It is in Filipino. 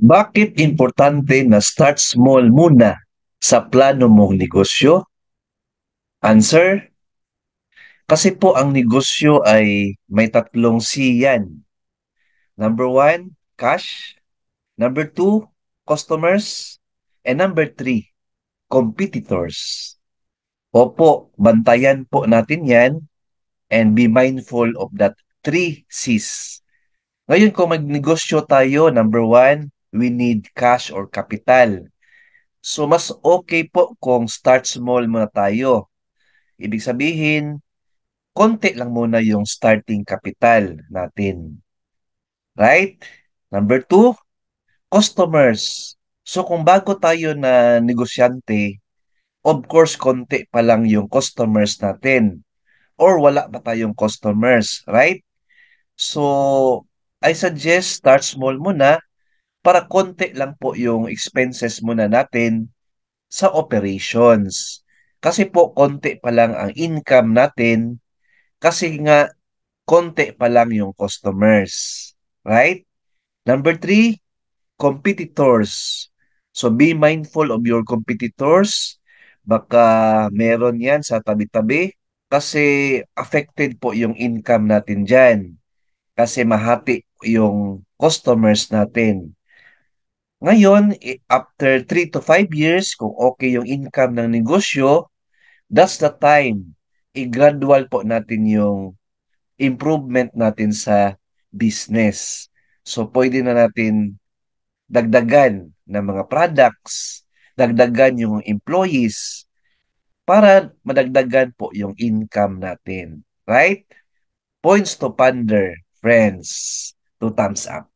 Bakit importante na start small muna sa plano mong negosyo? Answer, kasi po ang negosyo ay may tatlong C yan. Number one, cash. Number two, customers. And number three, competitors. Opo, bantayan po natin yan and be mindful of that three C's. Ngayon, kung magnegosyo tayo, number one, we need cash or capital. So, mas okay po kung start small muna tayo. Ibig sabihin, konti lang muna yung starting capital natin. Right? Number two, customers. So, kung bago tayo na negosyante, of course, konti pa lang yung customers natin. Or wala pa tayong customers, right? So, I suggest start small muna para konti lang po yung expenses muna natin sa operations. Kasi po konti pa lang ang income natin kasi nga konti pa lang yung customers. Right? Number three, competitors. So be mindful of your competitors. Baka meron yan sa tabi-tabi kasi affected po yung income natin dyan. Kasi mahati yung customers natin. Ngayon, after 3 to 5 years, kung okay yung income ng negosyo, that's the time. I-gradual po natin yung improvement natin sa business. So, pwede na natin dagdagan ng mga products, dagdagan yung employees, para madagdagan po yung income natin. Right? Points to ponder, friends. 2 thumbs up.